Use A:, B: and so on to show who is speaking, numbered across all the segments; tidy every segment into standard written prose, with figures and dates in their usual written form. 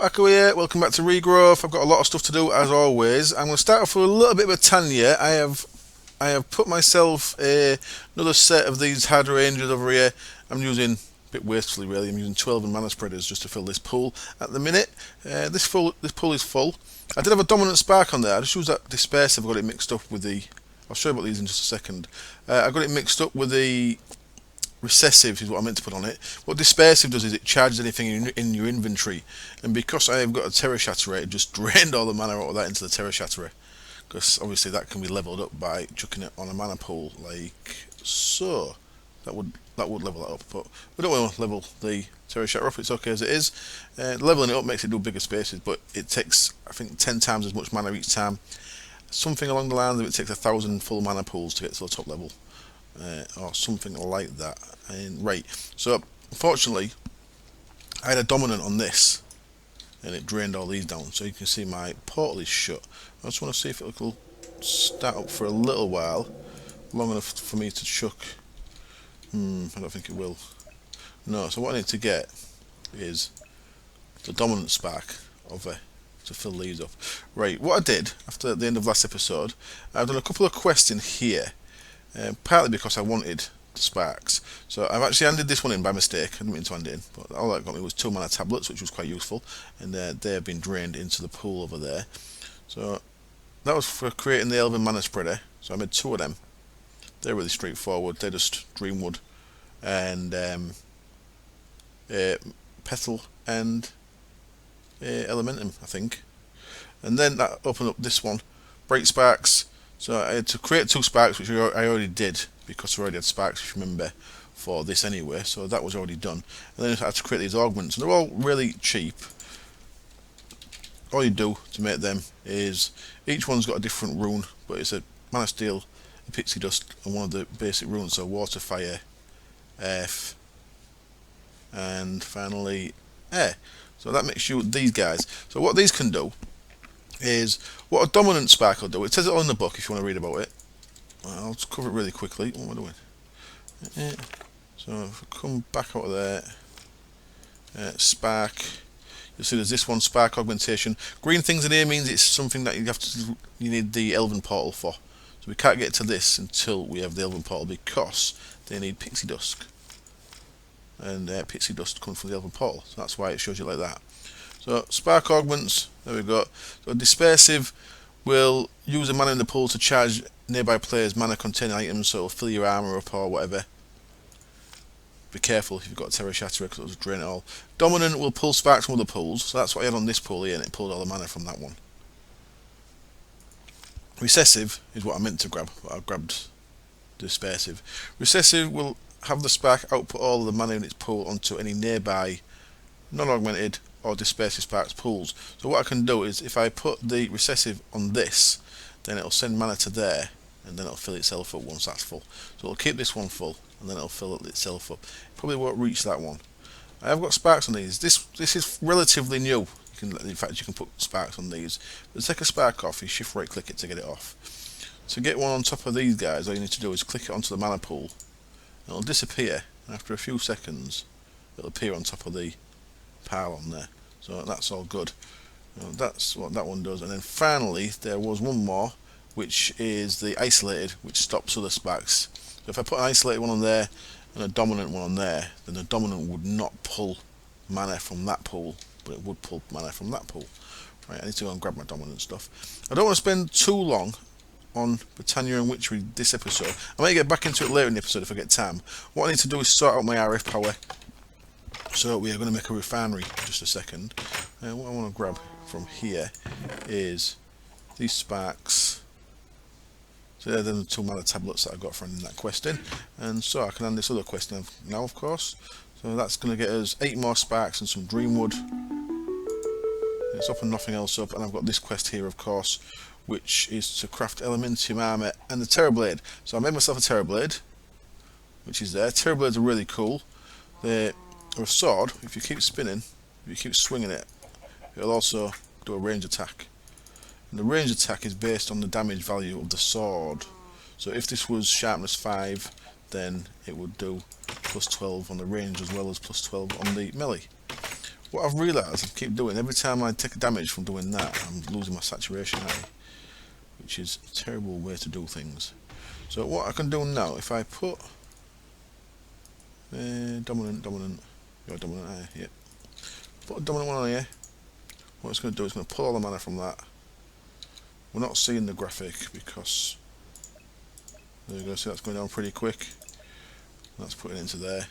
A: Akko here, welcome back to Regrowth. I've got a lot of stuff to do as always. I'm going to start off with a little bit of a Tanya. I have put myself another set of these hard ranges over here. I'm using, a bit wastefully really, I'm using 12 mana spreaders just to fill this pool at the minute. This pool is full. I did have a dominant spark on there. I just used that dispersive. I've got it mixed up with the, I'll show you about these in just a second. I got it mixed up with the recessive is what I meant to put on it. What dispersive does is it charges anything in your inventory, and because I have got a Terra Shatterer, it just drained all the mana out of that into the Terra Shatterer, because obviously that can be leveled up by chucking it on a mana pool like so. That would level that up, but we don't want to level the Terra Shatterer up. It's okay as it is. Leveling it up makes it do bigger spaces, but it takes, I think, 10 times as much mana each time. Something along the lines of it takes 1,000 full mana pools to get to the top level. Or something like that. Right, so unfortunately I had a dominant on this and it drained all these down, so you can see my portal is shut. I just want to see if it will start up for a little while, long enough for me to chuck. I don't think it will. No, so what I need to get is the dominant spark over to fill these up. Right, what I did after the end of last episode, I've done a couple of quests in here. Partly because I wanted the sparks. So I've actually handed this one in by mistake. I didn't mean to hand it in, but all that got me was 2 mana tablets, which was quite useful, and they have been drained into the pool over there. So that was for creating the Elven Mana Spreader. So I made 2 of them. They're really straightforward. They're just Dreamwood and Petal and Elementum, I think. And then that opened up this one, Bright Sparks. So I had to create 2 sparks, which I already did, because I already had sparks, if you remember, for this anyway, so that was already done. And then I had to create these augments, and they're all really cheap. All you do to make them is, each one's got a different rune, but it's a Mana Steel, a Pixie Dust, and one of the basic runes, so Water, Fire, Earth, and finally Air. So that makes you these guys. So what these can do is what a dominant spark will do. It says it all in the book if you want to read about it. I'll just cover it really quickly. What am I doing? So if I come back out of there, spark, you'll see there's this one, spark augmentation. Green things in here means it's something that you need the Elven portal for. So we can't get to this until we have the Elven portal, because they need Pixie Dust, and Pixie Dust comes from the Elven portal. So that's why it shows you like that. So spark augments, there we go. So dispersive will use a mana in the pool to charge nearby players' mana containing items, so it'll fill your armor up or whatever. Be careful if you've got Terra Shatterer, because it'll just drain it all. Dominant will pull sparks from other pools, so that's what I had on this pool here, and it pulled all the mana from that one. Recessive is what I meant to grab, but I grabbed dispersive. Recessive will have the spark output all of the mana in its pool onto any nearby non-augmented or dispersive sparks pools. So what I can do is, if I put the recessive on this, then it'll send mana to there, and then it'll fill itself up once that's full. So it'll keep this one full, and then it'll fill itself up. Probably won't reach that one. I have got sparks on these. This is relatively new. In fact, you can put sparks on these. But to take a spark off, you shift right click it to get it off. To get one on top of these guys, all you need to do is click it onto the mana pool. It'll disappear, and after a few seconds, it'll appear on top of the pile on there. So that's all good. That's what that one does. And then finally there was one more, which is the isolated, which stops other sparks. So if I put an isolated one on there and a dominant one on there, then the dominant would not pull mana from that pool, but it would pull mana from that pool. Right, I need to go and grab my dominant stuff. I don't want to spend too long on Britannia and Witchery this episode. I might get back into it later in the episode if I get time. What I need to do is sort out my RF power. So we are going to make a refinery in just a second. What I want to grab from here is these sparks. So they're the 2 mana tablets that I got from that quest in. And so I can hand this other quest in now, of course. So that's going to get us 8 more sparks and some Dreamwood. It's up and nothing else up. And I've got this quest here, of course, which is to craft Elementium armor and the Terrorblade. So I made myself a Terrorblade, which is there. Terrorblades are really cool. They're a sword. If you keep spinning, if you keep swinging it, it'll also do a range attack. And the range attack is based on the damage value of the sword. So if this was sharpness 5, then it would do plus 12 on the range as well as plus 12 on the melee. What I've realised I keep doing, every time I take a damage from doing that, I'm losing my saturation eye, which is a terrible way to do things. So what I can do now, if I put dominant, your dominant eye, yep. Put a dominant one on here. What it's going to do is going to pull all the mana from that. We're not seeing the graphic because there you go. See, that's going down pretty quick. That's putting it into there.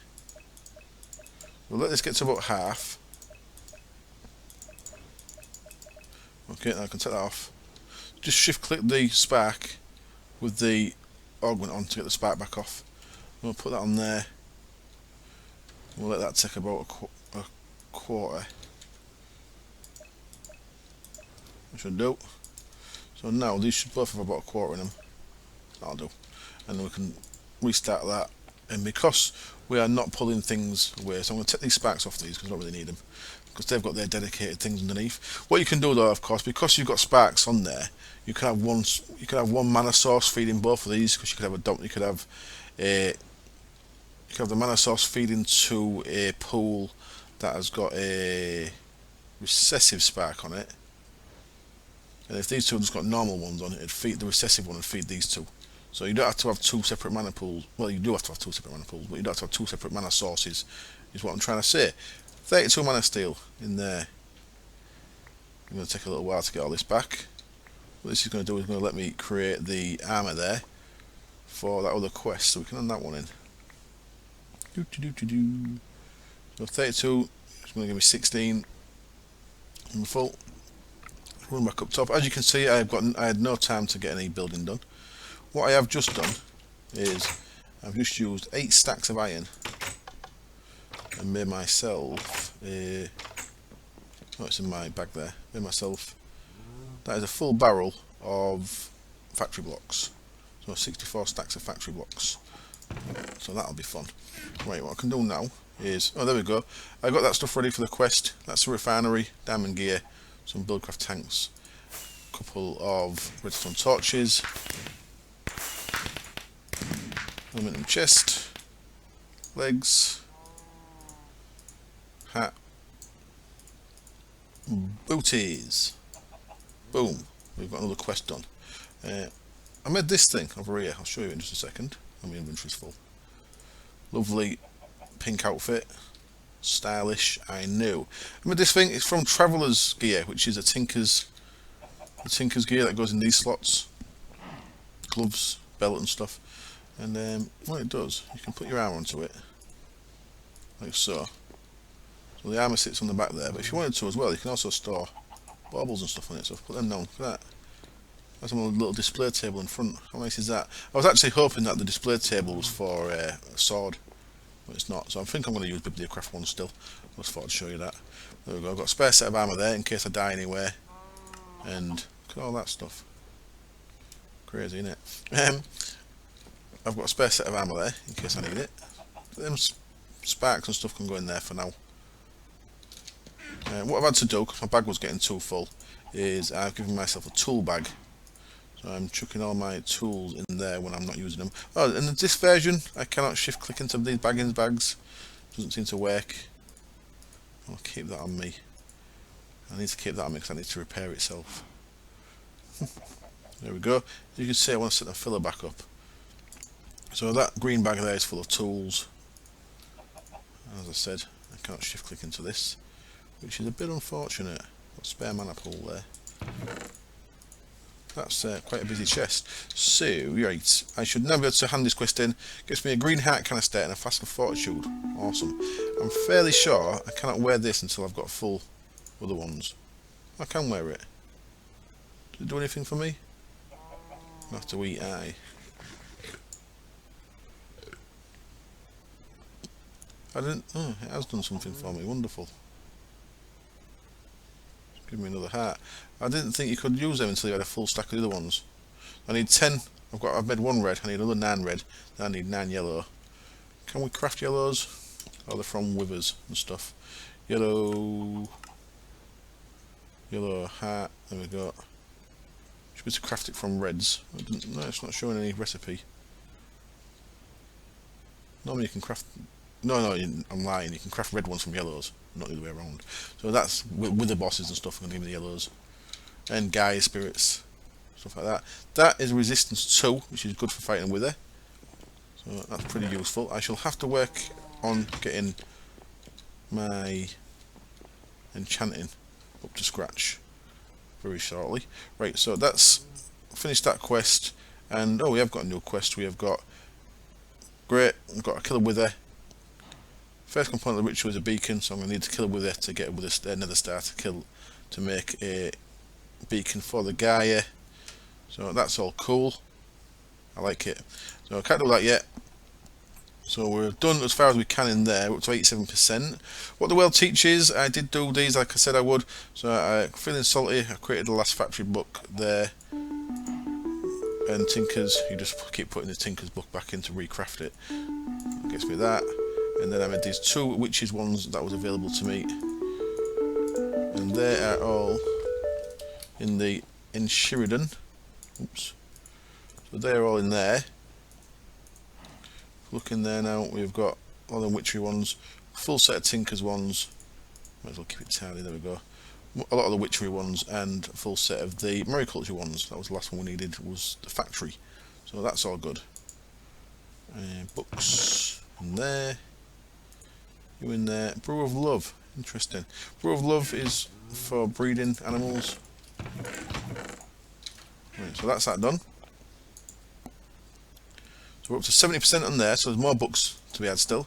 A: We'll let this get to about half. Okay, now I can take that off. Just shift click the spark with the augment on to get the spark back off. We'll put that on there. We'll let that take about a quarter. That should do. So now these should both have about a quarter in them. That'll do. And then we can restart that. And because we are not pulling things away, so I'm going to take these sparks off these because I don't really need them, because they've got their dedicated things underneath. What you can do though, of course, because you've got sparks on there, you can have one mana source feeding both of these, because you could have the mana source feeding to a pool that has got a recessive spark on it, and if these two have just got normal ones on it, it'd feed the recessive one and feed these two. So you don't have to have two separate mana pools. Well, you do have to have two separate mana pools, but you don't have to have two separate mana sources, is what I'm trying to say. 32 mana steel in there. I'm going to take a little while to get all this back. What this is going to do is going to let me create the armour there for that other quest, so we can hand that one in. So 32 is going to give me 16 in the full. Run back up top. As you can see, I had no time to get any building done. What I have just done is I've just used 8 stacks of iron and made myself a, oh, it's in my bag there, made myself, that is a full barrel of factory blocks. So 64 stacks of factory blocks. So that'll be fun. Right, what I can do now is, oh there we go, I got that stuff ready for the quest. That's a refinery, diamond gear, some buildcraft tanks, a couple of redstone torches, aluminium chest, legs, hat, booties. Boom, we've got another quest done. I made this thing over here, I'll show you in just a second when my inventory's full. Lovely pink outfit, stylish, I knew. I made this thing, it's from Traveller's Gear, which is a tinker's gear that goes in these slots. Gloves, belt and stuff. And what it does, you can put your arm onto it, like so. So the armour sits on the back there, but if you wanted to as well, you can also store baubles and stuff on it, so put them down, look at that. That's on a little display table in front. How nice is that? I was actually hoping that the display table was for a sword, but it's not, so I think I'm going to use Bibliocraft one still. I just thought I'd show you that. There we go, I've got a spare set of armour there in case I die anywhere, and look at all that stuff. Crazy, isn't it? I've got a spare set of armour there in case I need it. Them sparks and stuff can go in there for now. What I've had to do, because my bag was getting too full, is I've given myself a tool bag. So I'm chucking all my tools in there when I'm not using them. Oh, and in this version, I cannot shift click into these bags. Doesn't seem to work. I'll keep that on me. I need to keep that on me because I need to repair itself. There we go. You can see I want to set the filler back up. So that green bag there is full of tools. As I said, I can't shift click into this, which is a bit unfortunate. Got spare mana pool there. That's quite a busy chest. So, right, I should now be able to hand this quest in. Gets me a green heart canister and a flask of fortitude. Awesome. I'm fairly sure I cannot wear this until I've got full other ones. I can wear it. Does it do anything for me? I have to eat eye. I didn't. Oh, it has done something for me. Wonderful. Give me another heart. I didn't think you could use them until you had a full stack of the other ones. I need 10. I've made 1 red. I need another 9 red. Then I need 9 yellow. Can we craft yellows? Oh, they're from withers and stuff. Yellow heart. There we go. Should be able to craft it from reds. No, it's not showing any recipe. Normally you can craft No, I'm lying. You can craft red ones from yellows, not the other way around. So that's with the bosses and stuff. I'm gonna give the yellows and Gaia spirits, stuff like that. That is resistance 2, which is good for fighting wither. So that's pretty useful. I shall have to work on getting my enchanting up to scratch very shortly. Right, so that's finished that quest, and oh, we have got a new quest. We have got we've got a kill a wither. First component of the ritual is a beacon, so I'm going to need to kill a wither to get a wither nether star to kill to make a beacon for the Gaia. So that's all cool. I like it. So I can't do that yet. So we're done as far as we can in there. We're up to 87%. What the world teaches, I did do these like I said I would. So I'm feeling salty. I created the last factory book there. And Tinkers, you just keep putting the Tinkers book back in to recraft it. Gets me that. And then I made these 2 witches ones that was available to me. And they are all in Sheridan. Oops. So they're all in there. Look in there now, we've got all the witchery ones, full set of Tinkers ones, might as well keep it tidy, there we go. A lot of the witchery ones and a full set of the mariculture ones. That was the last one we needed, was the factory. So that's all good. Books in there. You in there. Brew of Love, interesting. Brew of Love is for breeding animals. Right, so that's that done. So we're up to 70% on there, so there's more books to be had still.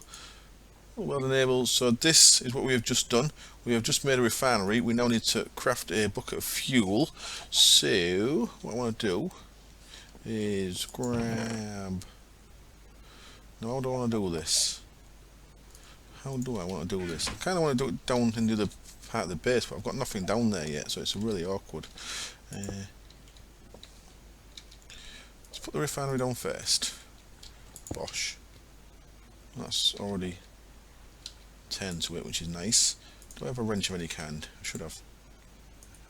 A: Well enabled. So this is what we have just done. We have just made a refinery. We now need to craft a bucket of fuel. So what I want to do is grab. Now how do I want to do this? How do I want to do this? I kind of want to do it down into the part of the base, but I've got nothing down there yet, so it's really awkward. Let's put the refinery down first. Bosh. That's already turned to it, which is nice. Do I have a wrench of any kind? I should have.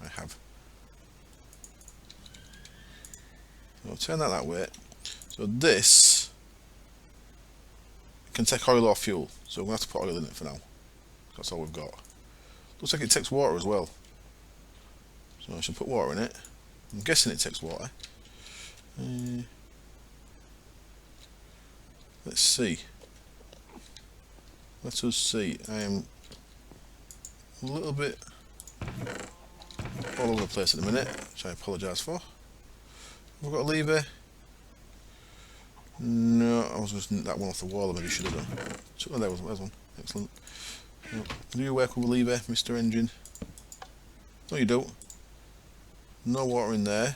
A: I have. So I'll turn that way. So this can take oil or fuel. So we're going to have to put oil in it for now. That's all we've got. Looks like it takes water as well. So I should put water in it. I'm guessing it takes water. Let's see. Let us see. I am a little bit all over the place at the minute, which I apologise for. Have we got a lever? No, I was just that one off the wall. I maybe should have done. Oh, there's one. Excellent. Do you work with a lever, Mr. Engine? No, you don't. No water in there.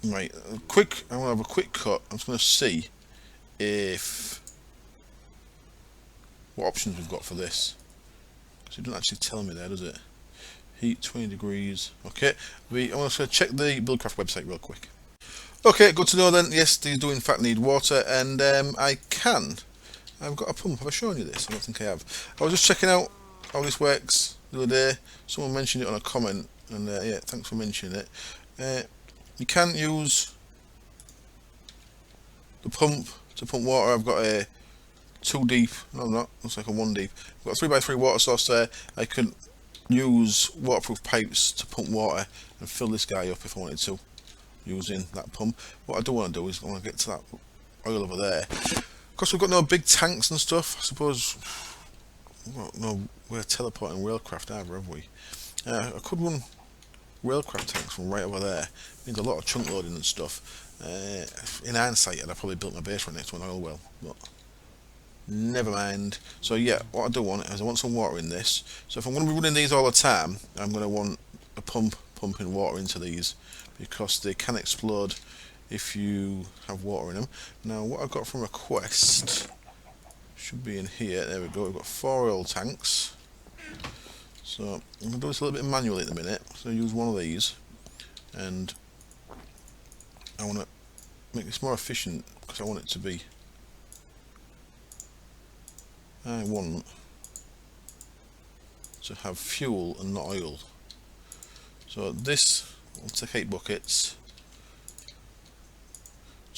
A: Right, I want to have a quick cut. I'm just going to see if what options we've got for this. Because it doesn't actually tell me there, does it? Heat 20 degrees. Okay, I'm going to check the Buildcraft website real quick. Okay, good to know then. Yes, these do in fact need water, and I've got a pump. Have I shown you this? I don't think I have. I was just checking out how this works the other day. Someone mentioned it on a comment, and yeah, thanks for mentioning it. You can use the pump to pump water. I've got a 2 deep, no not, looks like a 1 deep. I've got a 3x3 water source there. I can use waterproof pipes to pump water and fill this guy up if I wanted to, using that pump. What I do want to do is I want to get to that oil over there. Of course we've got no big tanks and stuff, I suppose. No, we're teleporting railcraft either, have we? I could run railcraft tanks from right over there. Means a lot of chunk loading and stuff. In hindsight, I'd have probably built my base right next to an oil well, but never mind. So yeah, what I do want is I want some water in this. So if I'm going to be running these all the time, I'm going to want a pump pumping water into these, because they can explode if you have water in them. Now what I've got from a quest should be in here. There we go. We've got 4 oil tanks. So I'm going to do this a little bit manually at the minute. So I use one of these, and I want to make this more efficient because I want it to be. I want to have fuel and not oil. So this will take 8 buckets.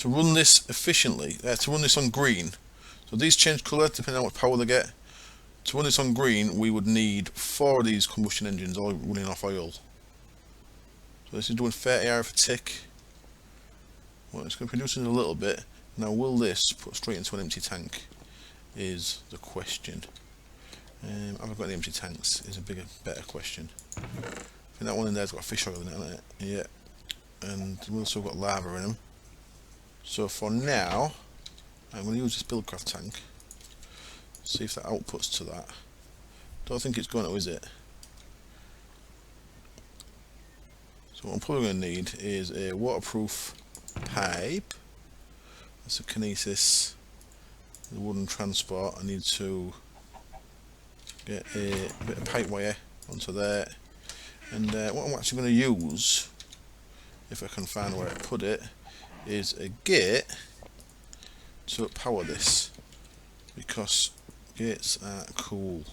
A: to run this efficiently, to run this on green, so these change colour depending on what power they get. To run this on green, we would need 4 of these combustion engines all running off oil. So this is doing 30 hours a tick. Well, it's going to produce a little bit. Now, will this put straight into an empty tank? Is the question. Have I got any empty tanks? Is a better question. I think that one in there's got fish oil in it, hasn't it? Yeah. And we've also got lava in them. So for now, I'm going to use this Buildcraft tank. See if that outputs to that. Don't think it's going to, is it? So what I'm probably going to need is a waterproof pipe. That's a kinesis. The wooden transport. I need to get a bit of pipe wire onto there. And what I'm actually going to use, if I can find where I put it, is a gate to power this, because gates are cool.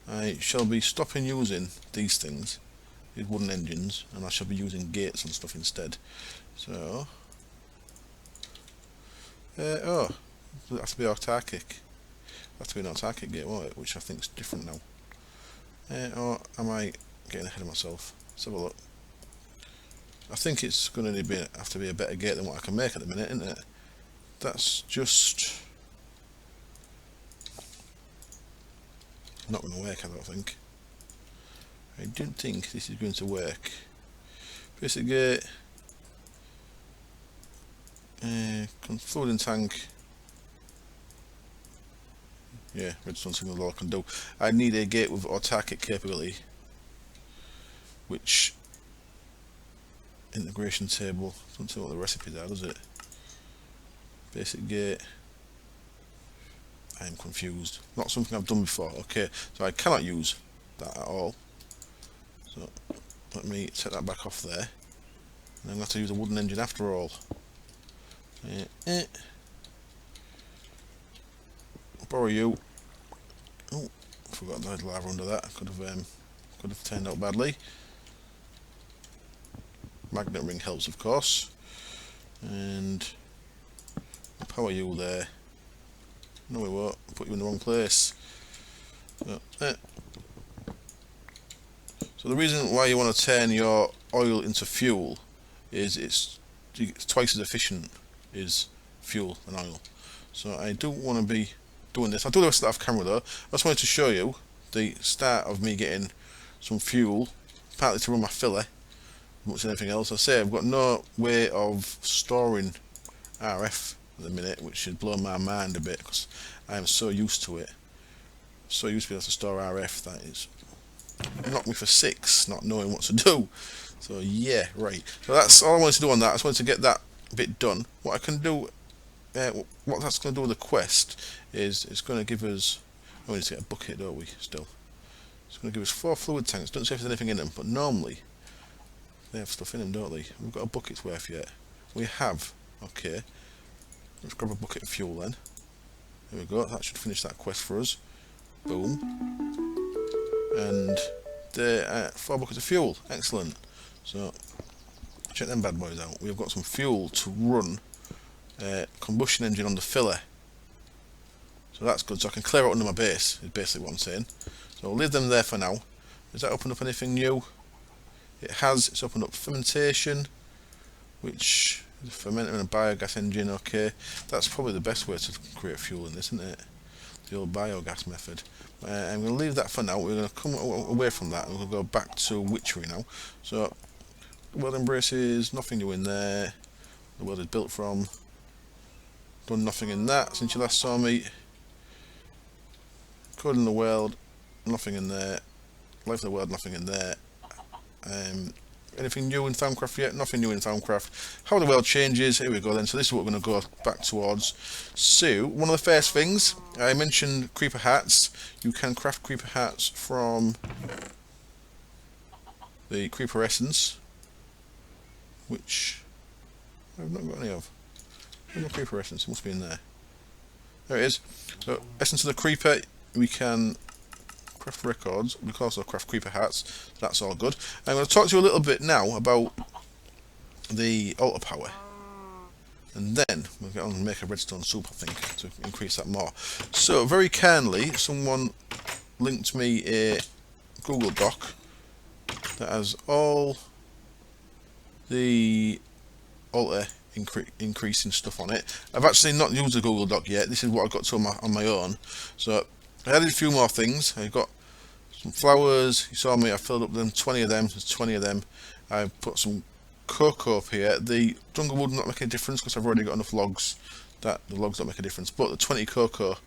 A: I shall be stopping using these things, these wooden engines, and I shall be using gates and stuff instead. So, oh, it has to be autarkic. It has to be an autarkic gate, won't it? Which I think is different now. Or am I getting ahead of myself? Let's have a look. I think it's going to have to be a better gate than what I can make at the minute, isn't it? That's just not going to work, I don't think. I don't think this is going to work. Basic gate. Floating tank. Yeah, redstone signal, all I can do. I need a gate with autarkic capability, which integration table, doesn't tell what the recipes are, does it? Basic gate. I am confused. Not something I've done before. Okay, so I cannot use that at all. So let me set that back off there. And I'm going to have to use a wooden engine after all. Borrow you. Oh, forgot I had lava under that. Could have turned out badly. Magnet ring helps, of course. And I'll power you there. No, we won't. Put you in the wrong place. So the reason why you want to turn your oil into fuel is it's twice as efficient as fuel than oil. So I don't want to be doing this. I'll do the rest of that off camera though. I just wanted to show you the start of me getting some fuel, partly to run my filler, much than anything else. I say I've got no way of storing RF at the minute, which should blow my mind a bit because I am so used to it. So used to be able to store RF that it's knocked me for 6, not knowing what to do. So yeah, right. So that's all I wanted to do on that. I just wanted to get that bit done. What I can do, what that's going to do with the quest is it's going to give us. Oh, we need to get a bucket, don't we? Still, it's going to give us 4 fluid tanks. Don't say if there's anything in them, but normally they have stuff in them, don't they? We've got a bucket's worth yet. We have. Okay. Let's grab a bucket of fuel then. There we go. That should finish that quest for us. Boom. And there, 4 buckets of fuel. Excellent. So check them bad boys out. We've got some fuel to run a combustion engine on the filler. So that's good. So I can clear out under my base, is basically what I'm saying. So I'll leave them there for now. Does that open up anything new? It has. It's opened up fermentation, which is a fermenter and a biogas engine. Okay, that's probably the best way to create fuel in this, isn't it? The old biogas method. I'm going to leave that for now. We're going to come away from that and we're going to go back to witchery now. So, world embraces, nothing new in there. The world is built from. Done nothing in that since you last saw me. Code in the world, nothing in there. Life of the world, nothing in there. Anything new in Thaumcraft yet? Nothing new in Thaumcraft. How the world changes, here we go then. So this is what we're going to go back towards. So, one of the first things, I mentioned creeper hats. You can craft creeper hats from the creeper essence, which I've not got any of. Where's my creeper essence? It must be in there. There it is. So, essence of the creeper, we can craft records. We can also craft creeper hats. That's all good. I'm going to talk to you a little bit now about the altar power. and then we'll get on and make a redstone soup, I think, to increase that more. So very kindly, someone linked me a Google Doc that has all the altar increasing stuff on it. I've actually not used the Google Doc yet. This is what I got to on my own. So I added a few more things. I got some flowers. You saw me. I filled up them 20 of them. There's 20 of them. I put some cocoa up here. The jungle wood not make a difference because I've already got enough logs that the logs don't make a difference. But the 20 cocoa,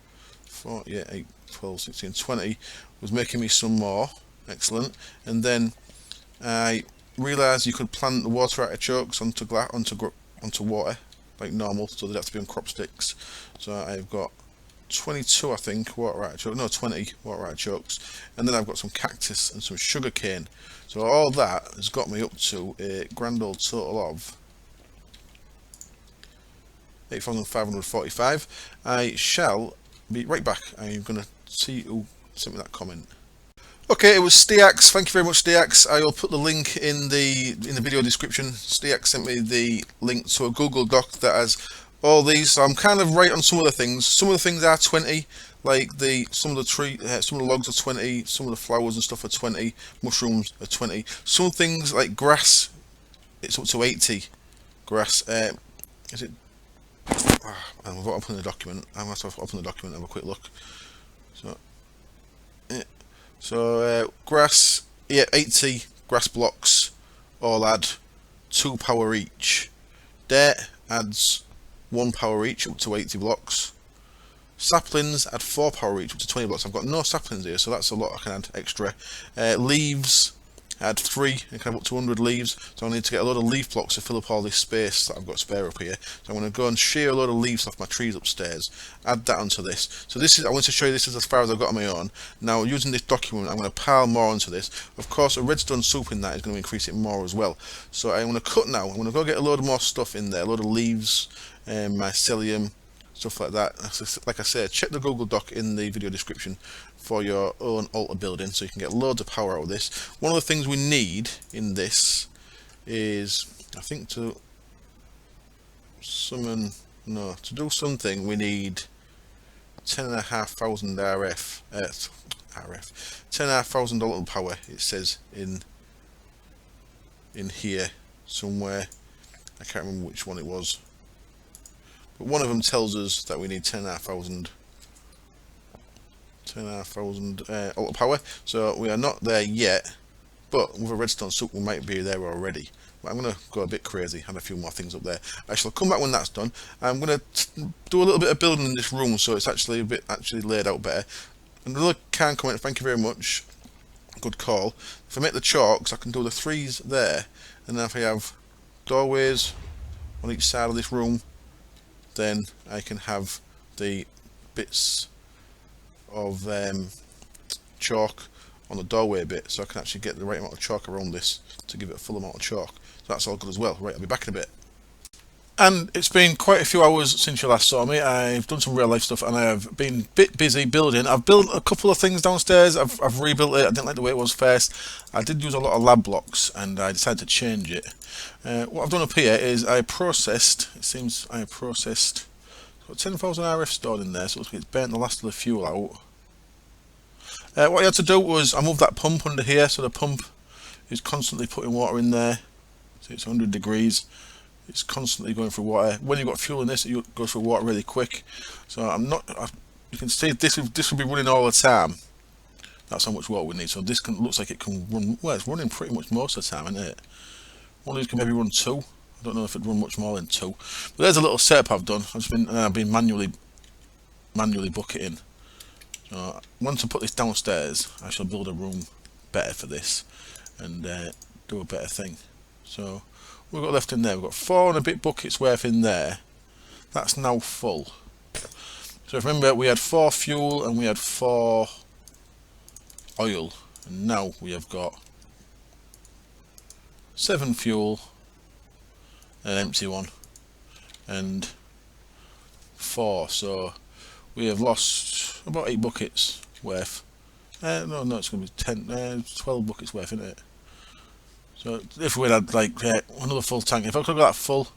A: 4, 8, 12, 16, 20 was making me some more. Excellent. And then I realised you could plant the water artichokes onto water like normal, so they'd have to be on crop sticks. So I've got 22, I think, water artichokes. No, 20 water artichokes, and then I've got some cactus and some sugar cane. So all that has got me up to a grand old total of 8,545. I shall be right back. I'm going to see who sent me that comment. Okay, it was Steax. Thank you very much, Steax. I will put the link in the video description. Steax sent me the link to a Google Doc that has all these. So I'm kind of right on some of the things. Some of the things are 20, like some of the logs are 20, some of the flowers and stuff are 20, mushrooms are 20. Some things like grass, it's up to 80. Grass, is it? I'm going to open the document. I'm going to have to open the document and have a quick look. So grass, yeah, 80 grass blocks, all add 2 power each. Dirt adds 1 power each, up to 80 blocks. Saplings add 4 power each, up to 20 blocks. I've got no saplings here, so that's a lot I can add extra. Leaves add 3, I can have up to 100 leaves, so I need to get a load of leaf blocks to fill up all this space that I've got spare up here. So I'm going to go and shear a load of leaves off my trees upstairs, add that onto this. So I want to show you this is as far as I've got on my own. Now using this document, I'm going to pile more onto this. Of course, a redstone soup in that is going to increase it more as well. So I'm going to cut now. I'm going to go get a load more stuff in there, a load of leaves, mycelium, stuff like that. Like I said, check the Google Doc in the video description for your own altar building, so you can get loads of power out of this. One of the things we need in this is, I think, to do something we need 10,500 RF, 10,500 altar power. It says in here somewhere. I can't remember which one it was, but one of them tells us that we need 10,500 altar power. So we are not there yet, but with a redstone soup we might be there already. But I'm going to go a bit crazy, add a few more things up there. I shall come back when that's done. I'm going to do a little bit of building in this room, so it's actually a bit laid out better. Another kind comment, thank you very much. Good call. If I make the chalks, I can do the 3s there, and then if I have doorways on each side of this room, then I can have the bits of chalk on the doorway bit, so I can actually get the right amount of chalk around this to give it a full amount of chalk. So that's all good as well. Right, I'll be back in a bit. And it's been quite a few hours since you last saw me. I've done some real life stuff and I have been a bit busy building. I've built a couple of things downstairs. I've rebuilt it. I didn't like the way it was first. I did use a lot of lab blocks and I decided to change it. What I've done up here is got 10,000 RF stored in there, so it looks like it's burnt the last of the fuel out. What I had to do was I moved that pump under here, so the pump is constantly putting water in there. So it's 100 degrees. It's constantly going through water. When you've got fuel in this, it goes through water really quick. So you can see this will be running all the time. That's how much water we need. So this looks like it can run. Well, it's running pretty much most of the time, isn't it? One of these can maybe run 2. I don't know if it'd run much more than 2. But there's a little setup I've done. I've been manually bucketing. So once I put this downstairs, I shall build a room better for this and do a better thing. So we've got left in there. We've got 4 and a bit buckets worth in there. That's now full. So remember, we had 4 fuel and we had 4 oil, and now we have got 7 fuel, an empty one, and 4. So we have lost about 8 buckets worth. No, it's going to be 12 buckets worth, isn't it? So if we had like another full tank, if I could have got that full,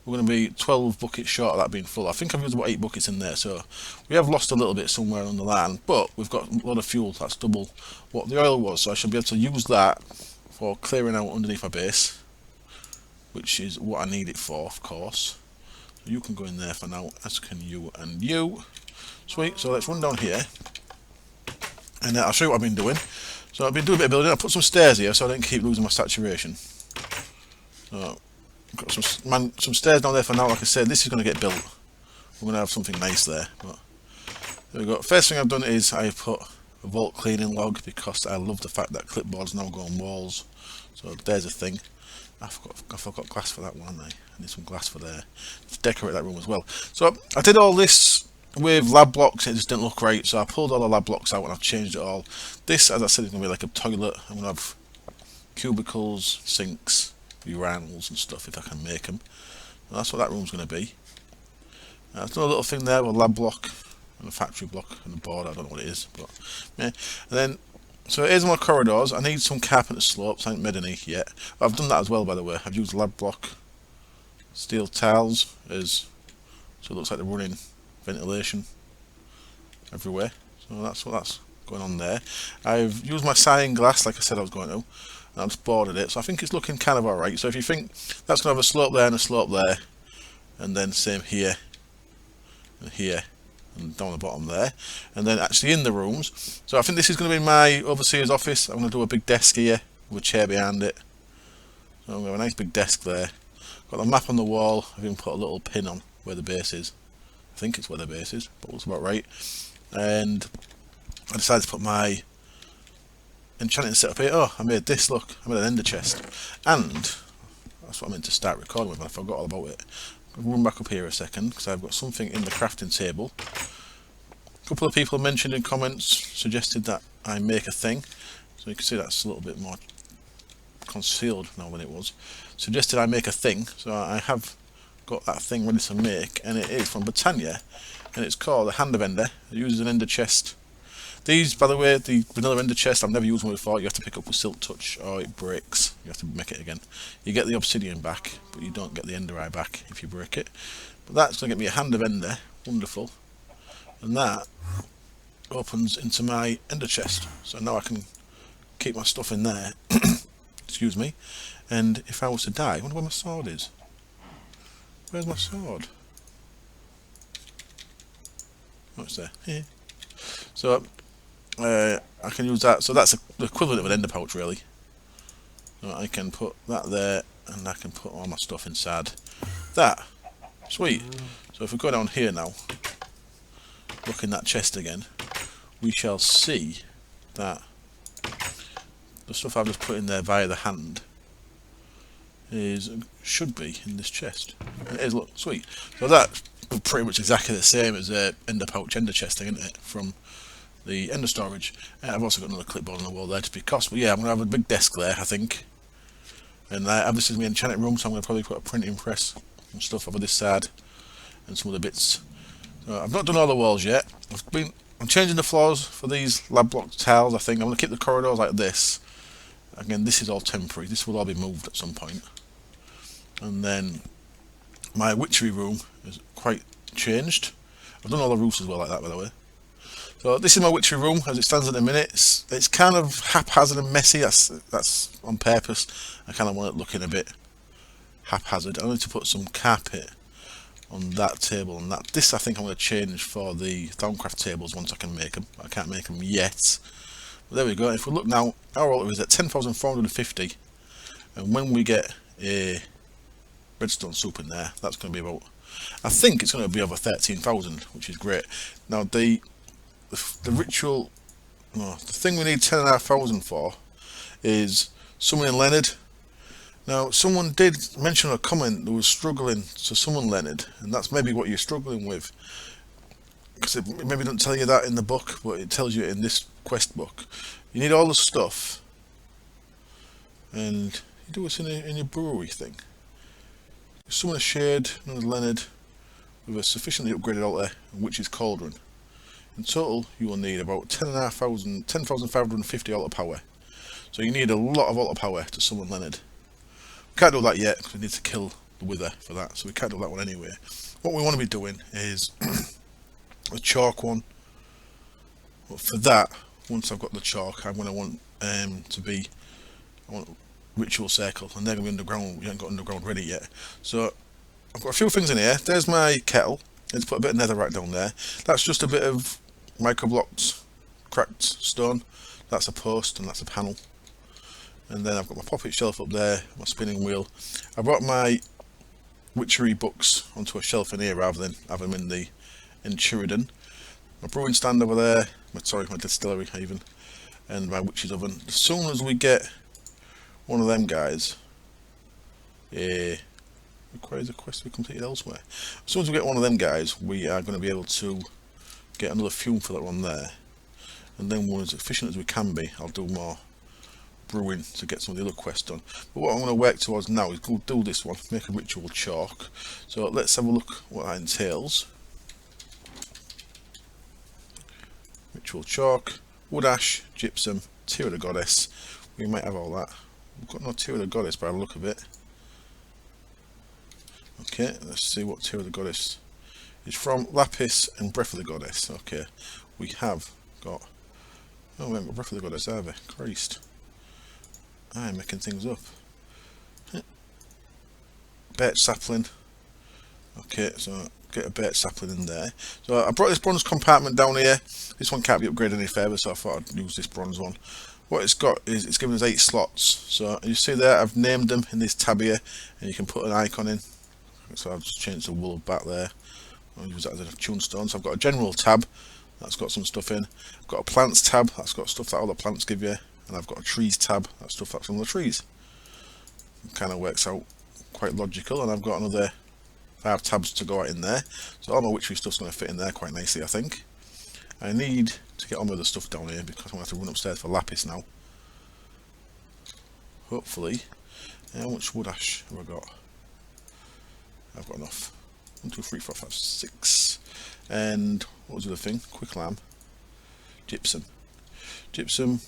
A: we're going to be 12 buckets short of that being full. I think I've used about 8 buckets in there, so we have lost a little bit somewhere on the line, but we've got a lot of fuel. That's double what the oil was, so I should be able to use that for clearing out underneath my base, which is what I need it for, of course. So you can go in there for now, as can you and you. Sweet, so let's run down here, and I'll show you what I've been doing. So I've been doing a bit of building. I put some stairs here so I don't keep losing my saturation. So I've got some stairs down there for now. Like I said, this is going to get built. We're going to have something nice there. But there we go. First thing I've done is I put a vault cleaning log because I love the fact that clipboards now go on walls. So there's a thing. I forgot glass for that one. I need some glass for there to decorate that room as well. So I did all this with lab blocks. It just didn't look right, so I pulled all the lab blocks out and I've changed it all. This, as I said, is going to be like a toilet. I'm going to have cubicles, sinks, urinals and stuff if I can make them. And that's what that room's going to be. There's another little thing there with a lab block and a factory block and a board. I don't know what it is, but yeah. And then, so here's my corridors. I need some carpenter slopes. I haven't made any yet. I've done that as well, by the way. I've used lab block, steel tiles as so it looks like they're running ventilation everywhere. So that's that's going on there. I've used my cyan glass like I said I was going to, and I've just bordered it. So I think it's looking kind of alright. So if you think that's going to have a slope there and a slope there, and then same here and here and down the bottom there, and then actually in the rooms. So I think this is going to be my overseer's office. I'm going to do a big desk here with a chair behind it. So I'm going to have a nice big desk there. Got the map on the wall. I've even put a little pin on where the base is. I think it's where the base is, but looks about right. And I decided to put my enchanting setup here. Oh, I made this, look. I made an ender chest. And that's what I meant to start recording with, but I forgot all about it. I'll run back up here a second, because I've got something in the crafting table. A couple of people mentioned in comments, suggested that I make a thing. So you can see that's a little bit more concealed now than it was. Suggested I make a thing, so I have got that thing ready to make, and it is from Britannia, and it's called a Hand of Ender. It uses an ender chest. These, by the way, the vanilla ender chest, I've never used one before. You have to pick up with Silk Touch or it breaks. You have to make it again. You get the obsidian back, but you don't get the ender eye back if you break it. But that's going to get me a Hand of Ender. Wonderful. And that opens into my ender chest. So now I can keep my stuff in there. Excuse me. And if I was to die, I wonder where my sword is. Where's my sword? Oh, it's there. Yeah. So I can use that. So that's the equivalent of an ender pouch, really. So I can put that there, and I can put all my stuff inside that. Sweet. So if we go down here now, look in that chest again, we shall see that the stuff I've just put in there via the hand should be in this chest. It is, look, sweet. So that's pretty much exactly the same as a ender pouch, ender chest thing, isn't it? From the ender storage. I've also got another clipboard on the wall there to be cost, but yeah, I'm going to have a big desk there, I think. And this is my enchanting room, so I'm going to probably put a printing press and stuff over this side, and some other bits. So I've not done all the walls yet. I'm changing the floors for these lab block tiles, I think. I'm going to keep the corridors like this. Again, this is all temporary. This will all be moved at some point. And then my witchery room is quite changed. I've done all the roofs as well like that, by the way. So this is my witchery room as it stands at the minute. It's kind of haphazard and messy. That's on purpose. I kind of want it looking a bit haphazard. I need to put some carpet on that table and that. This I think I'm going to change for the Thaumcraft tables once I can make them. I can't make them yet. But there we go. If we look now, our altar is at 10,450, and when we get a redstone soup in there, that's going to be about, I think it's going to be over 13,000, which is great. Now the ritual, no, the thing we need 10,500 for is summoning Leonard. Now someone did mention in a comment that was struggling to summon Leonard, and that's maybe what you're struggling with, because it maybe doesn't tell you that in the book, but it tells you in this quest book. You need all the stuff, and you do this in your brewery thing. You summon a shade known as Leonard with a sufficiently upgraded altar, which is cauldron. In total, you will need about 10,550 altar power. So you need a lot of altar power to summon Leonard. We can't do that yet because we need to kill the wither for that, so we can't do that one anyway. What we want to be doing is a chalk one. But for that, once I've got the chalk, I'm going to want to be, I want ritual circle, and they're going to be underground. We haven't got underground ready yet, so I've got a few things in here. There's my kettle. Let's put a bit of netherite down there. That's just a bit of microblocks, cracked stone. That's a post and that's a panel. And then I've got my poppet shelf up there, my spinning wheel. I brought my witchery books onto a shelf in here rather than have them in the Enchiridion. My brewing stand over there, my distillery haven, and my witch's oven. As soon as we get one of them guys, requires a quest to be completed elsewhere. As soon as we get one of them guys, we are going to be able to get another fume filler on there. And then when as efficient as we can be, I'll do more brewing to get some of the other quests done. But what I'm going to work towards now is go do this one, make a ritual chalk. So let's have a look what that entails. Ritual chalk, wood ash, gypsum, tear of the goddess. We might have all that. We've got no tear of the goddess by the look of it. Okay, let's see what tear of the goddess is from. Lapis and breath of the goddess. Okay, we have got. Oh, we haven't got breath of the goddess, have we? Christ. I'm making things up. Birch sapling. Okay, so get a birch sapling in there. So I brought this bronze compartment down here. This one can't be upgraded any further, so I thought I'd use this bronze one. What it's got is it's given us 8 slots. So you see there, I've named them in this tab here, and you can put an icon in. So I've just changed the wool back there. I'll use that as a tune stone. So I've got a general tab that's got some stuff in. I've got a plants tab that's got stuff that all the plants give you, and I've got a trees tab that's stuff that's on the trees. It kind of works out quite logical, and I've got another 5 tabs to go out in there. So all my witchery stuff's going to fit in there quite nicely, I think. I need to get on with the stuff down here because I'm going to have to run upstairs for lapis now. Hopefully. How much wood ash have I got? I've got enough. 1, 2, 3, 4, 5, 6. And what was the other thing? Quick lamb. Gypsum. Gypsum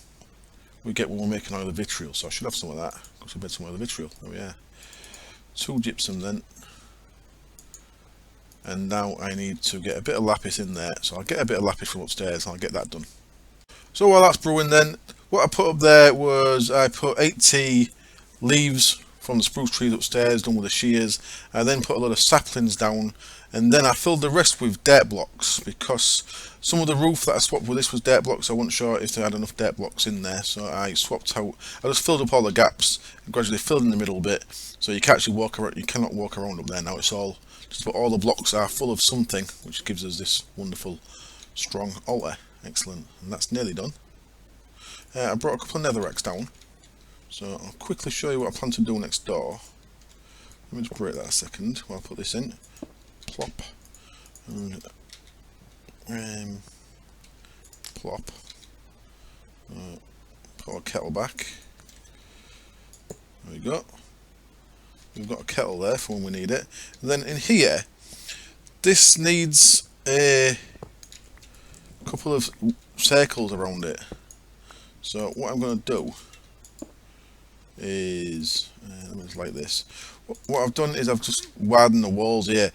A: we get when we're making oil of vitriol, so I should have some of that. Because we made some oil of vitriol. There we are. 2 gypsum then. And now I need to get a bit of lapis in there. So I'll get a bit of lapis from upstairs and I'll get that done. So while that's brewing then, what I put up there was I put 80 leaves from the spruce trees upstairs, done with the shears. I then put a lot of saplings down, and then I filled the rest with dirt blocks because some of the roof that I swapped with this was dirt blocks. I wasn't sure if they had enough dirt blocks in there, so I swapped out. I just filled up all the gaps and gradually filled in the middle bit, so you can actually walk around. You cannot walk around up there now. It's all just about all the blocks are full of something, which gives us this wonderful, strong altar. Excellent, and that's nearly done. I brought a couple of netherracks down. So I'll quickly show you what I plan to do next door. Let me just break that a second while I put this in. Plop. Plop. Put our kettle back. There we go. We've got a kettle there for when we need it. And then in here, this needs a couple of circles around it. So what I'm going to do is, let me just like this. What I've done is I've just widened the walls here.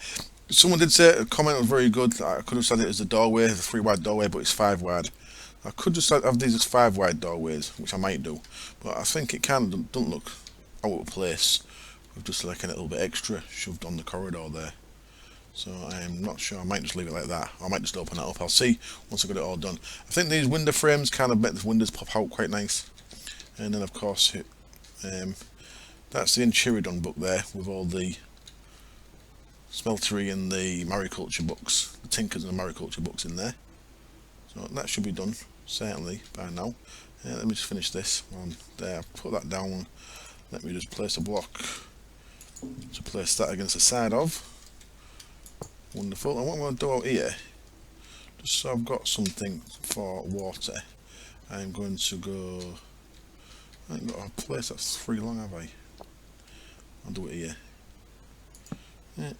A: Someone did say a comment was very good. I could have said it as a doorway, the 3 wide doorway, but it's 5 wide. I could just have these as 5 wide doorways, which I might do, but I think it kind of doesn't look out of place with just like a little bit extra shoved on the corridor there. So I'm not sure. I might just leave it like that. I might just open it up. I'll see once I get it all done. I think these window frames kind of make the windows pop out quite nice. And then of course that's the Enchiridion book there with all the smeltery and the mariculture books, the tinkers and the mariculture books in there. So that should be done certainly by now. Let me just finish this one there. Put that down. Let me just place a block to place that against the side of. Wonderful. And what I'm going to do out here, just so I've got something for water, I'm going to go. I haven't got a place that's 3 long, have I? I'll do it here. Yeah.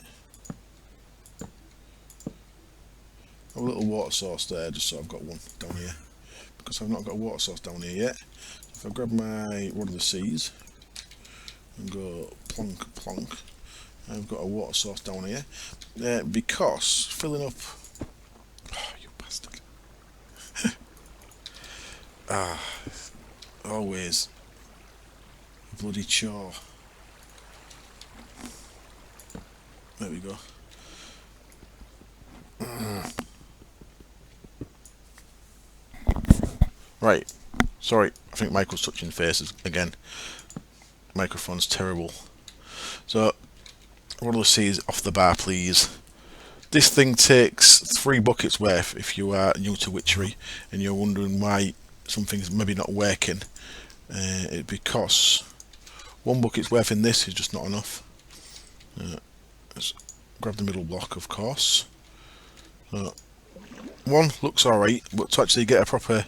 A: A little water source there, just so I've got one down here. Because I've not got a water source down here yet. If I grab my Rod of the Seas and go plonk, plonk, I've got a water source down here because filling up. Oh, you bastard! Ah, always a bloody chore. There we go. Right. Sorry, I think Michael's touching faces again. Microphone's terrible. So, roll the seas off the bar, please. This thing takes 3 buckets worth if you are new to witchery and you're wondering why something's maybe not working. It's because 1 bucket's worth in this is just not enough. Let's grab the middle block, of course. 1 looks alright, but to actually get a proper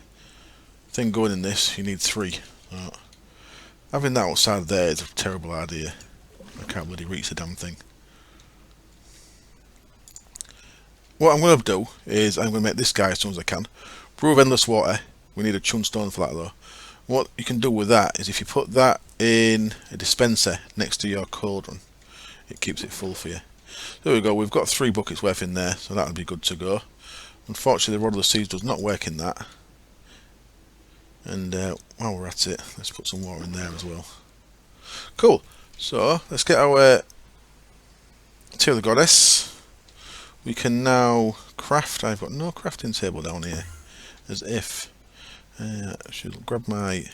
A: thing going in this, you need 3. Having that outside there is a terrible idea. I can't bloody reach the damn thing. What I'm going to do is I'm going to make this guy as soon as I can. Brew of endless water. We need a chunstone for that though. What you can do with that is if you put that in a dispenser next to your cauldron, it keeps it full for you. There we go, we've got 3 buckets worth in there, so that'll be good to go. Unfortunately the Rod of the Seas does not work in that. And while we're at it, let's put some water in there as well. Cool, so let's get our Tea of the Goddess. We can now craft. I've got no crafting table down here, as if. I should grab my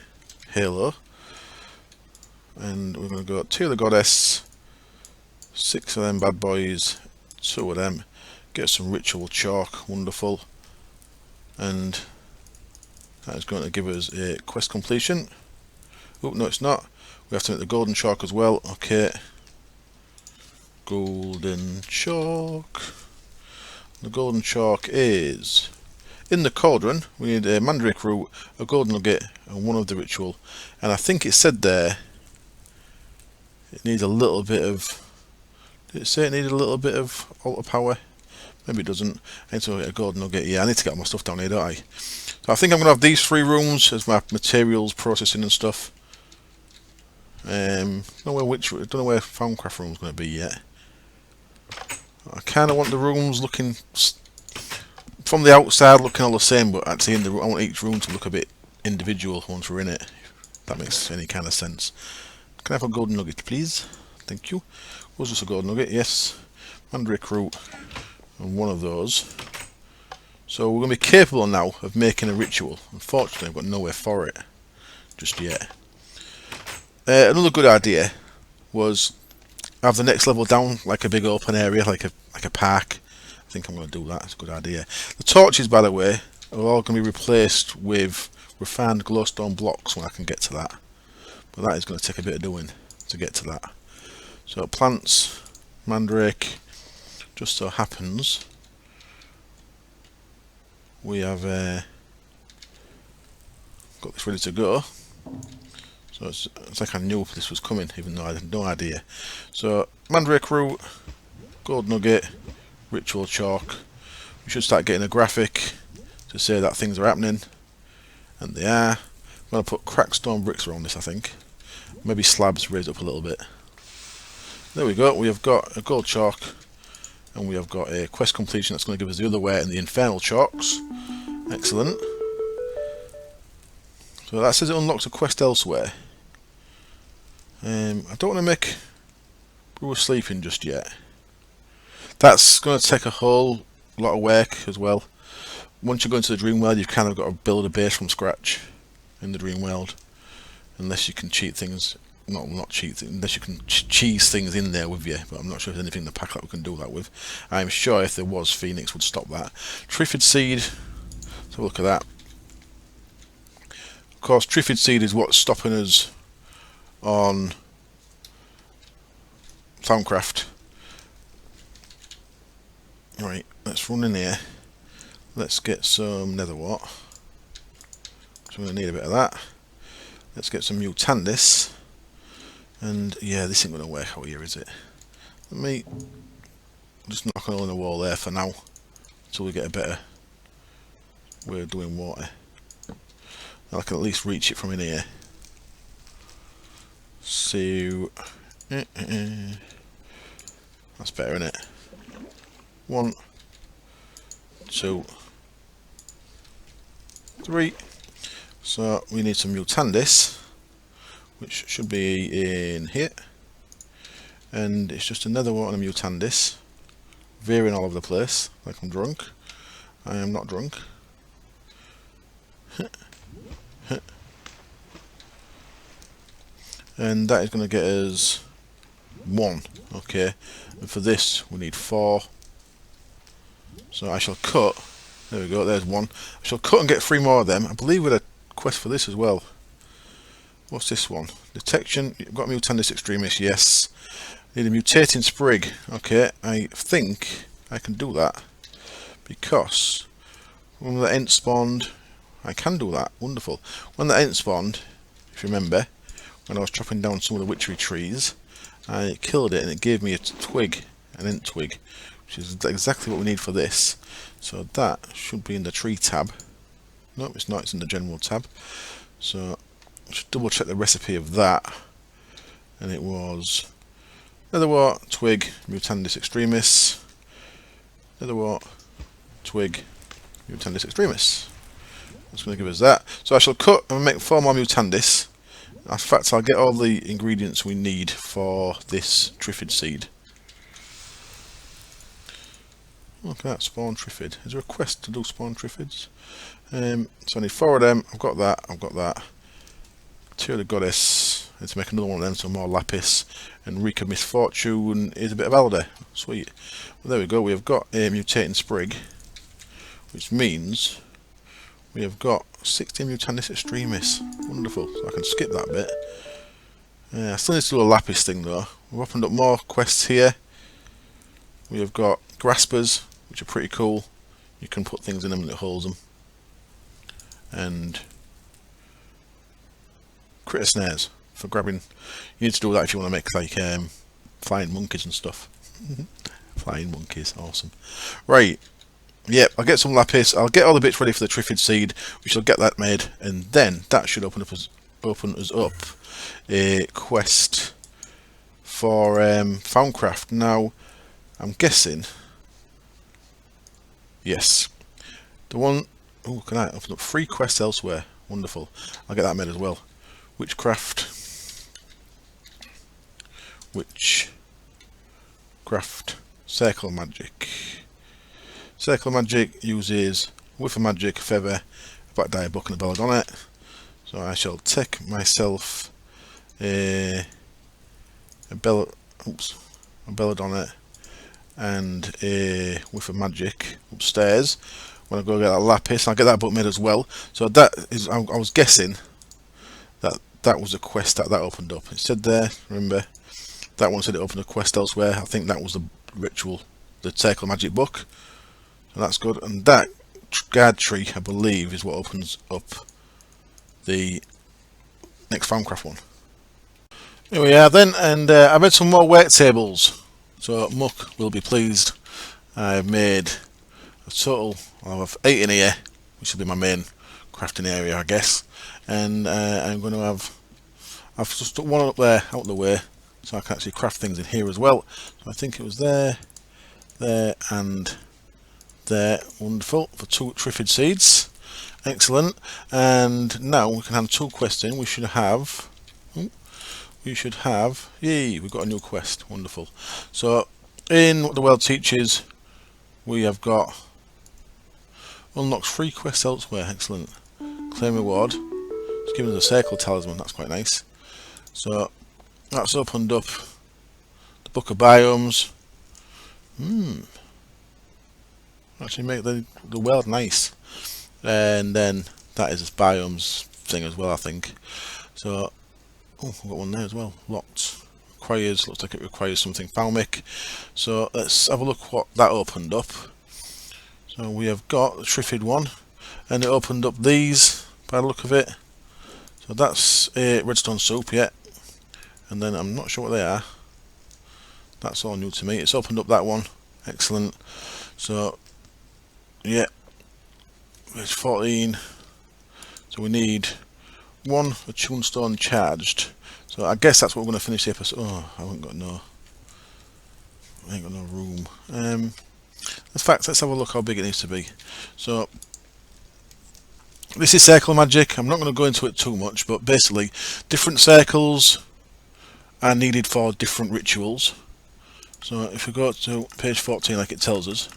A: halo, and we're going to go Tea of the Goddess, 6 of them bad boys, 2 of them, get some ritual chalk, wonderful, and that is going to give us a quest completion. Oh, no it's not, we have to make the golden chalk as well, okay, golden chalk. The golden chalk is in the cauldron. We need a mandrake root, a golden nugget, and 1 of the ritual. And I think it said there it needs a little bit of. Did it say it needed a little bit of altar power? Maybe it doesn't. I need to get a golden nugget. Yeah, I need to get all my stuff down here, don't I? So I think I'm going to have these 3 rooms as my materials processing and stuff. Don't know where Foundcraft room's going to be yet. I kind of want the rooms looking from the outside looking all the same, but actually in the I want each room to look a bit individual once we're in it. If that makes any kind of sense. Can I have a golden nugget, please? Thank you. Was this a golden nugget? Yes. Mandrake root and 1 of those. So we're going to be capable now of making a ritual. Unfortunately, I've got nowhere for it just yet. Another good idea was have the next level down like a big open area, like a park. I think I'm going to do that. It's a good idea. The torches, by the way, are all going to be replaced with refined glowstone blocks when I can get to that. But that is going to take a bit of doing to get to that. So plants, mandrake. Just so happens we have got this ready to go. So it's like I knew this was coming, even though I had no idea. So mandrake root, gold nugget, ritual chalk. We should start getting a graphic to say that things are happening, and they are. I'm going to put cracked stone bricks around this, I think. Maybe slabs raised up a little bit. There we go. We have got a gold chalk, and we have got a quest completion that's going to give us the other way and the infernal chalks. Excellent. So that says it unlocks a quest elsewhere. I don't want to make Brewer Sleeping just yet. That's going to take a whole lot of work as well. Once you go into the dream world, you've kind of got to build a base from scratch in the dream world, unless you can cheat things. Not cheat, unless you can cheese things in there with you. But I'm not sure if there's anything in the pack that we can do that with. I'm sure if there was, Phoenix would stop that. Triffid Seed. Let's have a look at that. Of course, Triffid Seed is what's stopping us on Foundcraft. Right, let's run in here. Let's get some netherwort. So we're going to need a bit of that. Let's get some Mutandis. And yeah, this ain't going to work out here, is it? Let me just knock a hole in the wall there for now, until we get a better way of doing water. Now I can at least reach it from in here. So That's better, isn't it? 1, 2, 3. So we need some Mutandis, which should be in here. And it's just another one of Mutandis, veering all over the place like I'm drunk. I am not drunk. And that is going to get us 1. Okay, and for this we need 4. So I shall cut. There we go, there's 1. I shall cut and get 3 more of them. I believe with a quest for this as well. What's this one? Detection. You've got Mutandis Extremis, yes. Need a mutating sprig. Okay, I think I can do that. Because when the ent spawned, I can do that. Wonderful. When the ent spawned, if you remember, when I was chopping down some of the witchery trees, I killed it and it gave me a twig, an ent twig, which is exactly what we need for this. So that should be in the tree tab. No, it's not, it's in the general tab. So just double check the recipe of that. And it was Netherwort, twig, Mutandis Extremis. Netherwort, twig, Mutandis Extremis. That's going to give us that. So I shall cut and make 4 more Mutandis. In fact, I'll get all the ingredients we need for this Triffid seed. Look at that, spawn Triffid. Is there a quest to do spawn Triffids? So I need 4 of them. I've got that. I've got that. 2 of the goddess. I need to make another one of them, so more lapis. And Reek of Misfortune is a bit of alder. Sweet. Well, there we go. We have got a mutating sprig, which means we have got 16 Mutandis Extremis. Wonderful. So I can skip that bit. I still need to do a lapis thing though. We've opened up more quests here. We have got graspers, which are pretty cool. You can put things in them and it holds them. And critter snares for grabbing. You need to do that if you want to make like flying monkeys and stuff. Flying monkeys, awesome. Right. Yep, I'll get some lapis. I'll get all the bits ready for the Triffid seed. We shall get that made, and then that should open us up a quest for Foundcraft. Now, I'm guessing. Yes, the one. Oh, can I open up 3 quests elsewhere? Wonderful. I'll get that made as well. Witchcraft. Circle magic. Circle magic uses whiff of magic, feather, a black dye book and a belladonnet. So I shall take myself a belladonnet and a whiff of magic upstairs. When I go get that lapis, I'll get that book made as well. So that is, I was guessing that was a quest that opened up. It said there, remember, that one said it opened a quest elsewhere. I think that was the ritual, the circle magic book. So that's good, and that guard tree, I believe, is what opens up the next Foundcraft one. Here we are then, and I made some more work tables, so Muck will be pleased. I've made a total of 8 in here, which will be my main crafting area, I guess, and I'm going to I've just stuck one up there, out of the way, so I can actually craft things in here as well. So I think it was there, and there. Wonderful, for 2 Triffid seeds. Excellent. And now we can have 2 quests in. We should have yay, we've got a new quest. Wonderful. So in What the World Teaches, we have got unlocks 3 quests elsewhere. Excellent. Claim reward. It's given us a circle talisman. That's quite nice. So that's opened up the Book of Biomes. Actually make the world nice. And then that is this biomes thing as well, I think. So, oh, I've got one there as well. Locked. Requires, looks like it requires something Falmic. So let's have a look what that opened up. So we have got the Triffid one, and it opened up these by the look of it. So that's a redstone soup, yeah. And then I'm not sure what they are. That's all new to me. It's opened up that one. Excellent. So yeah, it's 14. So we need 1 Tunestone charged. So I guess that's what we're going to finish the episode. Oh, I haven't got no ain't got no room. In fact, let's have a look how big it needs to be. So this is circle magic. I'm not going to go into it too much, but basically different circles are needed for different rituals. So if we go to page 14 like it tells us,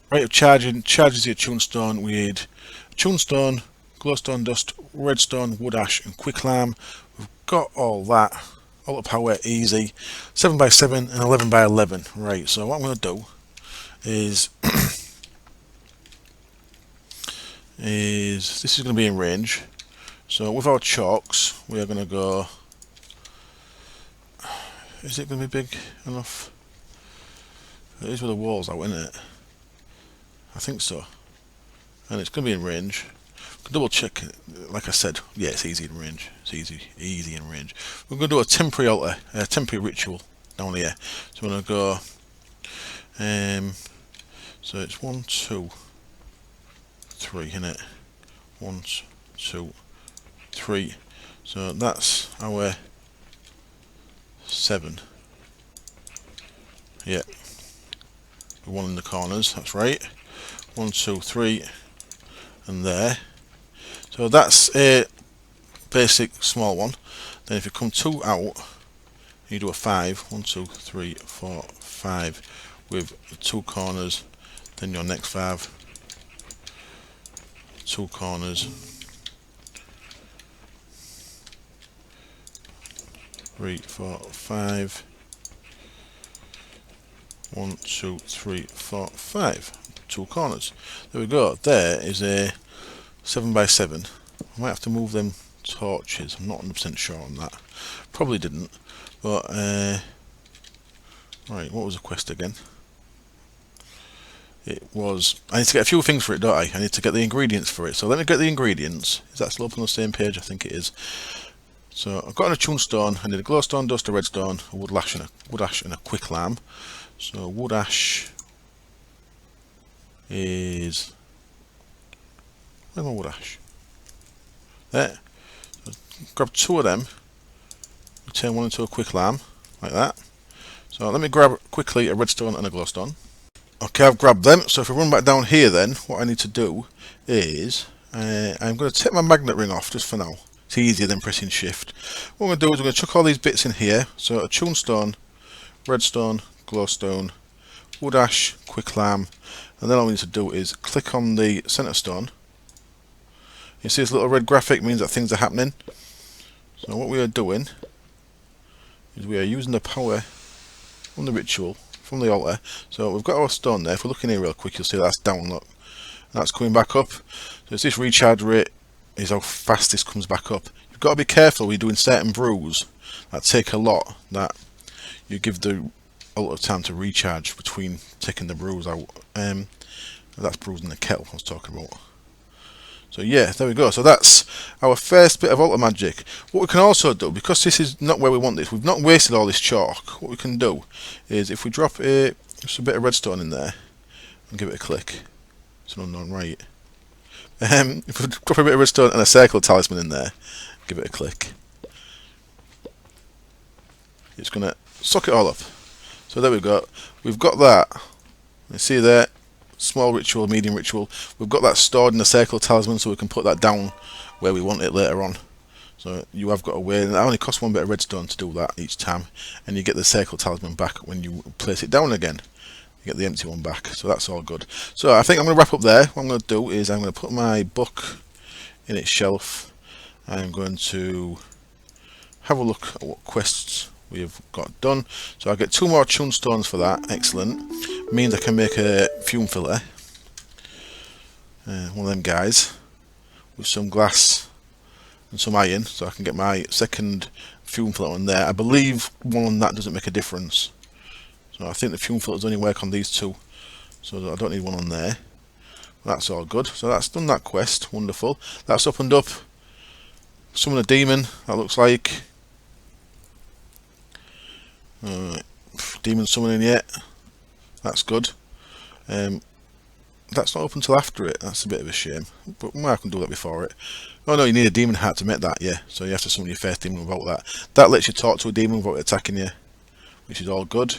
A: rate of charging charges your tunestone with tunestone, glowstone dust, redstone, wood ash and quicklime. We've got all that. All the power easy. 7x7 and 11x11. Right, so what I'm going to do is this is going to be in range. So with our chalks we are going to go, is it going to be big enough? It is with the walls out, isn't it? I think so. And it's going to be in range. Double check, like I said, yeah, it's easy in range. It's easy in range. We're going to do a temporary altar, a temporary ritual down here. So we're going to go, so it's 1, 2, 3, isn't it? 1, 2, 3. So that's our 7. Yeah. The one in the corners, that's right. 1, 2, 3, and there. So that's a basic small one. Then if you come 2 out, you do a 5. 1, 2, 3, 4, 5 with the 2 corners. Then your next 5, 2 corners, 3, 4, 5. 1, 2, 3, 4, 5. 2 corners. There we go. There is a 7x7. I might have to move them torches. I'm not 100% sure on that. Probably didn't. But right, what was the quest again? It was, I need to get a few things for it, don't I? I need to get the ingredients for it. So let me get the ingredients. Is that still up on the same page? I think it is. So I've got a tunestone. I need a glowstone, dust, a redstone, a wood ash, and a quicklime. So wood ash is, where's my wood ash? There. So grab 2 of them. Turn 1 into a quicklime, like that. So let me grab quickly a redstone and a glowstone. Okay, I've grabbed them. So if I run back down here, then what I need to do is I'm going to take my magnet ring off just for now. It's easier than pressing shift. What I'm going to do is I'm going to chuck all these bits in here. So a tunestone, redstone, glowstone, wood ash, quicklime, and then all we need to do is click on the center stone. You see this little red graphic means that things are happening. So what we are doing is we are using the power from the ritual, from the altar. So we've got our stone there. If we look in here real quick, you'll see that's down, look. That's coming back up. So it's this recharge rate is how fast this comes back up. You've got to be careful when you're doing certain brews that take a lot, that you give the altar time to recharge between taking the brews out. That's brews in the kettle I was talking about. So yeah, there we go. So that's our first bit of altar magic. What we can also do, because this is not where we want this, we've not wasted all this chalk. What we can do is if we drop just a bit of redstone in there and give it a click. It's an unknown right. If we drop a bit of redstone and a circle talisman in there, give it a click. It's going to suck it all up. So there we go. We've got that. You see there? Small ritual, medium ritual. We've got that stored in the circle talisman, so we can put that down where we want it later on. So you have got a way, and it only costs 1 bit of redstone to do that each time, and you get the circle talisman back when you place it down again. You get the empty one back, so that's all good. So I think I'm going to wrap up there. What I'm going to do is I'm going to put my book in its shelf. I'm going to have a look at what quests we've got done. So I'll get 2 more tunestones for that. Excellent. Means I can make a fume filter. One of them guys with some glass and some iron, so I can get my second fume filter on there. I believe one on that doesn't make a difference. So I think the fume filters only work on these 2. So I don't need one on there. That's all good. So that's done that quest. Wonderful. That's opened up. Summon a demon, that looks like. Demon summoning yet. That's good. That's not open till after it. That's a bit of a shame. But well, I can do that before it. Oh no, you need a demon heart to make that, yeah. So you have to summon your first demon without that. That lets you talk to a demon without attacking you, which is all good.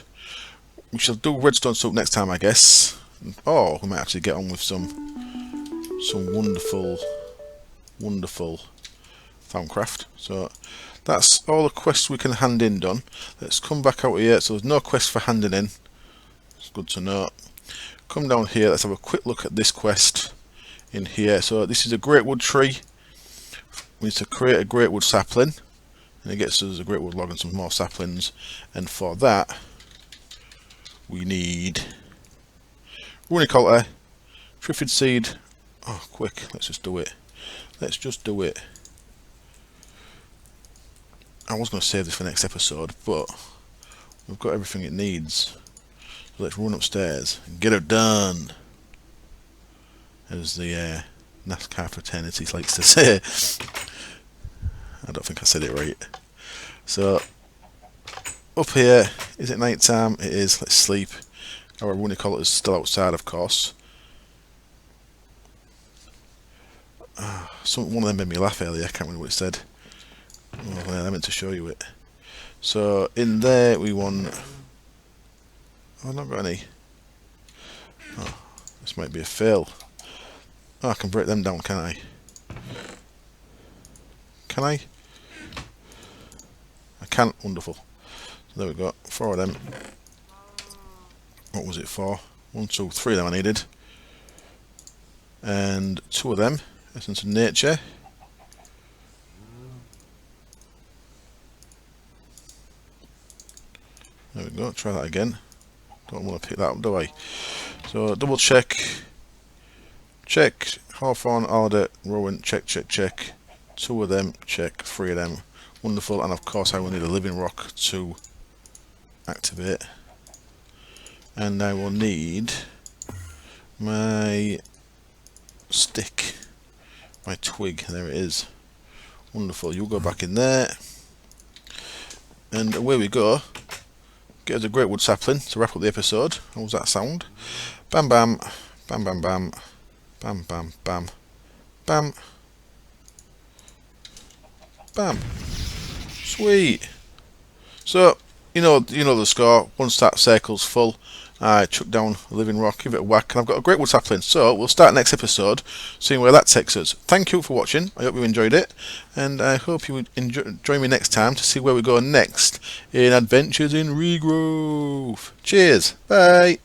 A: we shall do redstone soup next time, I guess. Oh, we might actually get on with some wonderful Thaumcraft. So that's all the quests we can hand in done. Let's come back out here. So there's no quest for handing in. It's good to know. Come down here. Let's have a quick look at this quest in here. So this is a Greatwood tree. We need to create a Greatwood sapling, and it gets us a Greatwood log and some more saplings. And for that, we need Runiculture, Triffid seed. Oh, quick! Let's just do it. Let's just do it. I was going to save this for next episode, but we've got everything it needs. So let's run upstairs and get it done, as the NASCAR fraternity likes to say. I don't think I said it right. So up here, is it night time? It is. Let's sleep. Our Runiculture is still outside, of course. One of them made me laugh earlier. I can't remember what it said. Oh, I meant to show you it. So in there we want. Oh, I've not got any. Oh, this might be a fail. Oh, I can break them down, can't I? Can I? I can't. Wonderful. So there we go. 4 of them. What was it for? 1, 2, 3 of them I needed. And 2 of them. Essence of nature. There we go. Try that again. Don't want to pick that up, do I? So double check. Check. Hawthorne, Alder, Rowan. Check, check, check. 2 of them. Check. 3 of them. Wonderful. And of course I will need a living rock to activate. And I will need my stick. My twig. There it is. Wonderful. You'll go back in there. And away we go. Get us a Greatwood sapling to wrap up the episode. How does that sound? Bam bam. Bam bam bam. Bam bam bam. Bam. Bam. Sweet. So, you know the score. Once that circle's full, I chuck down a living rock, give it a whack, and I've got a Greatwood sapling. So we'll start next episode, seeing where that takes us. Thank you for watching. I hope you enjoyed it, and I hope you would join me next time to see where we go next in Adventures in Regrowth. Cheers. Bye.